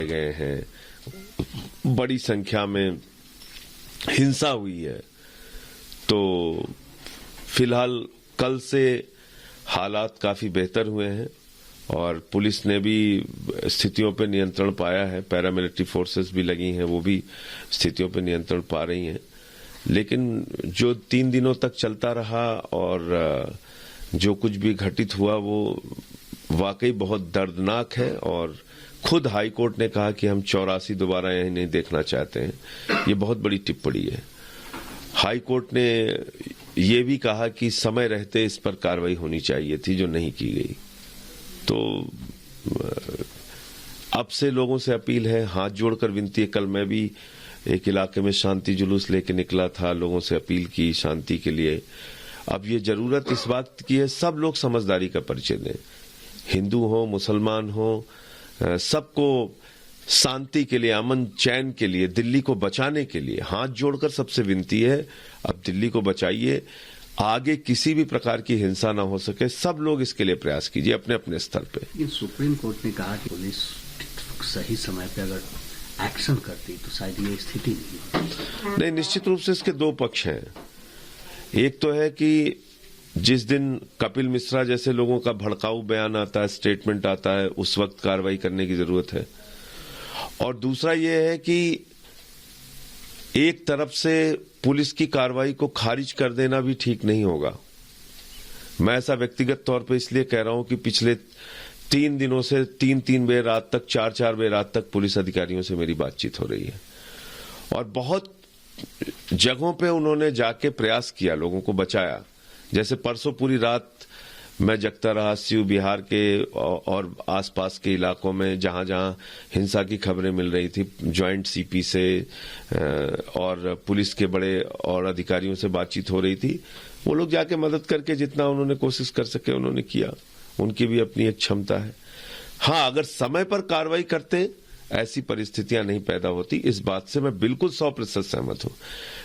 गए हैं, बड़ी संख्या में हिंसा हुई है। तो फिलहाल कल से हालात काफी बेहतर हुए हैं और पुलिस ने भी स्थितियों पर नियंत्रण पाया है। पैरामिलिट्री फोर्सेस भी लगी हैं, वो भी स्थितियों पर नियंत्रण पा रही हैं। लेकिन जो 3 दिनों तक चलता रहा और जो कुछ भी घटित हुआ वो वाकई बहुत दर्दनाक है और खुद हाई कोर्ट ने कहा कि हम 84 दोबारा यही नहीं देखना चाहते हैं। ये बहुत बड़ी टिप्पणी है। हाई कोर्ट ने ये भी कहा कि समय रहते इस पर कार्रवाई होनी चाहिए थी, जो नहीं की गई। तो अब से लोगों से अपील है, हाथ जोड़कर विनती है। कल मैं भी एक इलाके में शांति जुलूस लेके निकला था, लोगों से अपील की शांति के लिए। अब ये जरूरत इस बात की है, सब लोग समझदारी का परिचय दें, हिंदू हो मुसलमान हो, सबको शांति के लिए, अमन चैन के लिए, दिल्ली को बचाने के लिए हाथ जोड़कर सबसे विनती है, अब दिल्ली को बचाइए। आगे किसी भी प्रकार की हिंसा ना हो सके, सब लोग इसके लिए प्रयास कीजिए अपने अपने स्तर पे। सुप्रीम कोर्ट ने कहा कि पुलिस सही समय पे अगर एक्शन करती तो शायद ये स्थिति नहीं। निश्चित रूप से इसके दो पक्ष हैं। एक तो है कि जिस दिन कपिल मिश्रा जैसे लोगों का भड़काऊ बयान आता है, स्टेटमेंट आता है, उस वक्त कार्रवाई करने की जरूरत है। और दूसरा ये है कि एक तरफ से पुलिस की कार्रवाई को खारिज कर देना भी ठीक नहीं होगा। मैं ऐसा व्यक्तिगत तौर पे इसलिए कह रहा हूं कि पिछले 3 दिनों से 3 बजे रात तक, 4 बजे रात तक पुलिस अधिकारियों से मेरी बातचीत हो रही है और बहुत जगहों पे उन्होंने जाके प्रयास किया, लोगों को बचाया। जैसे परसों पूरी रात मैं जगता रहा सीयू बिहार के और आसपास के इलाकों में जहां जहां हिंसा की खबरें मिल रही थी। ज्वाइंट सीपी से और पुलिस के बड़े और अधिकारियों से बातचीत हो रही थी। वो लोग जाके मदद करके जितना उन्होंने कोशिश कर सके उन्होंने किया, उनकी भी अपनी एक क्षमता है। हाँ, अगर समय पर कार्रवाई करते ऐसी परिस्थितियां नहीं पैदा होती, इस बात से मैं बिल्कुल 100% सहमत हूं।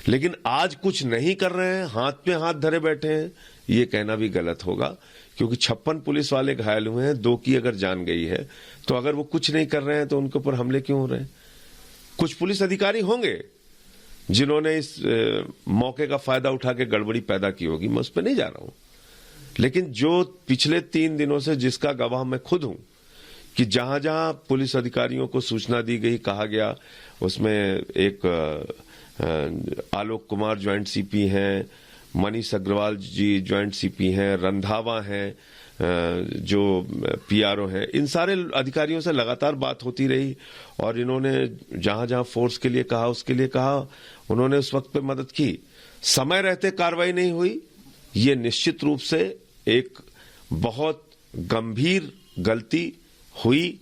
लेकिन आज कुछ नहीं कर रहे हैं, हाथ पे हाथ धरे बैठे हैं, ये कहना भी गलत होगा, क्योंकि 56 पुलिस वाले घायल हुए हैं, 2 की अगर जान गई है, तो अगर वो कुछ नहीं कर रहे हैं तो उनके ऊपर हमले क्यों हो रहे हैं? कुछ पुलिस अधिकारी होंगे जिन्होंने इस मौके का फायदा उठा के गड़बड़ी पैदा की होगी, मैं उस पर नहीं जा रहा हूं। लेकिन जो पिछले 3 दिनों से जिसका गवाह मैं खुद हूं कि जहां जहां पुलिस अधिकारियों को सूचना दी गई, कहा गया, उसमें एक आलोक कुमार ज्वाइंट सीपी हैं, मनीष अग्रवाल जी ज्वाइंट सीपी हैं, रंधावा हैं जो पीआरओ हैं, इन सारे अधिकारियों से लगातार बात होती रही और इन्होंने जहां जहां फोर्स के लिए कहा उसके लिए कहा, उन्होंने उस वक्त पे मदद की। समय रहते कार्रवाई नहीं हुई, ये निश्चित रूप से एक बहुत गंभीर गलती हुई।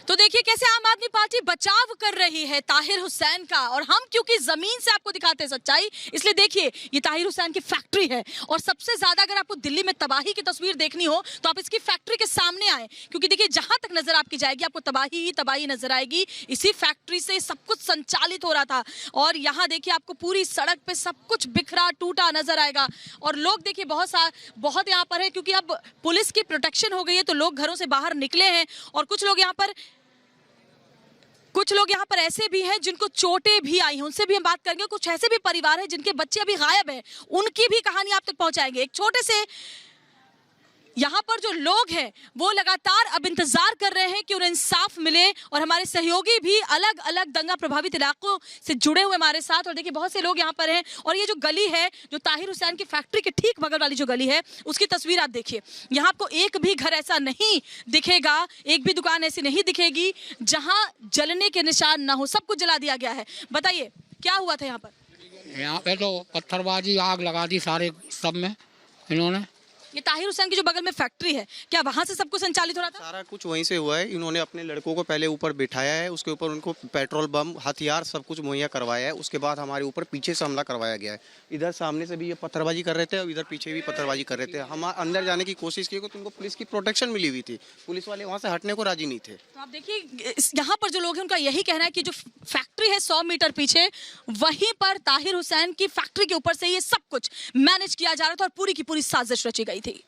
तो देखिए कैसे आम आदमी पार्टी बचाव कर रही है ताहिर हुसैन का, और हम क्योंकि जमीन से आपको दिखाते हैं सच्चाई, इसलिए देखिए ये ताहिर हुसैन की फैक्ट्री है और सबसे ज्यादा अगर आपको दिल्ली में तबाही की तस्वीर देखनी हो तो आप इसकी फैक्ट्री के सामने आए, क्योंकि देखिए जहां तक नजर आपकी जाएगी आपको तबाही ही तबाही नजर आएगी। इसी फैक्ट्री से सब कुछ संचालित हो रहा था और यहाँ देखिए आपको पूरी सड़क पे सब कुछ बिखरा टूटा नजर आएगा और लोग देखिए बहुत यहाँ पर है, क्योंकि अब पुलिस की प्रोटेक्शन हो गई है तो लोग घरों से बाहर निकले हैं और कुछ लोग यहाँ पर ऐसे भी हैं जिनको चोटें भी आई हैं, उनसे भी हम बात करेंगे। कुछ ऐसे भी परिवार हैं जिनके बच्चे अभी गायब हैं, उनकी भी कहानी आप तक पहुंचाएंगे। एक छोटे से यहाँ पर जो लोग हैं वो लगातार अब इंतजार कर रहे हैं कि उन्हें इंसाफ मिले और हमारे सहयोगी भी अलग अलग दंगा प्रभावित इलाकों से जुड़े हुए हमारे साथ, और देखिए बहुत से लोग यहाँ पर हैं। और ये जो गली है जो ताहिर हुसैन की फैक्ट्री के ठीक बगल वाली जो गली है उसकी तस्वीर आप देखिए। यहाँ आपको एक भी घर ऐसा नहीं दिखेगा, एक भी दुकान ऐसी नहीं दिखेगी जहाँ जलने के निशान ना हो, सब कुछ जला दिया गया है। बताइए क्या हुआ था यहाँ पर? यहाँ पे तो पत्थरबाजी आग लगा दी सारे सब में इन्होंने। ये ताहिर हुसैन की जो बगल में फैक्ट्री है, क्या वहां से सब कुछ संचालित हो रहा था? सारा कुछ वहीं से हुआ है। इन्होंने अपने लड़कों को पहले ऊपर बिठाया है, उसके ऊपर उनको पेट्रोल बम हथियार सब कुछ मुहैया करवाया है, उसके बाद हमारे ऊपर पीछे से हमला करवाया गया है। इधर सामने से भी ये पत्थरबाजी कर रहे थे और इधर पीछे भी पत्थरबाजी कर रहे थे। हम अंदर जाने की कोशिश की तो उनको पुलिस की प्रोटेक्शन मिली हुई थी, पुलिस वाले वहाँ से हटने को राजी नहीं थे। तो आप देखिए यहाँ पर जो लोग हैं उनका यही कहना है कि जो फैक्ट्री है 100 मीटर पीछे, वहीं पर ताहिर हुसैन की फैक्ट्री के ऊपर से ये सब कुछ मैनेज किया जा रहा था और पूरी की पूरी साजिश रची गई थी।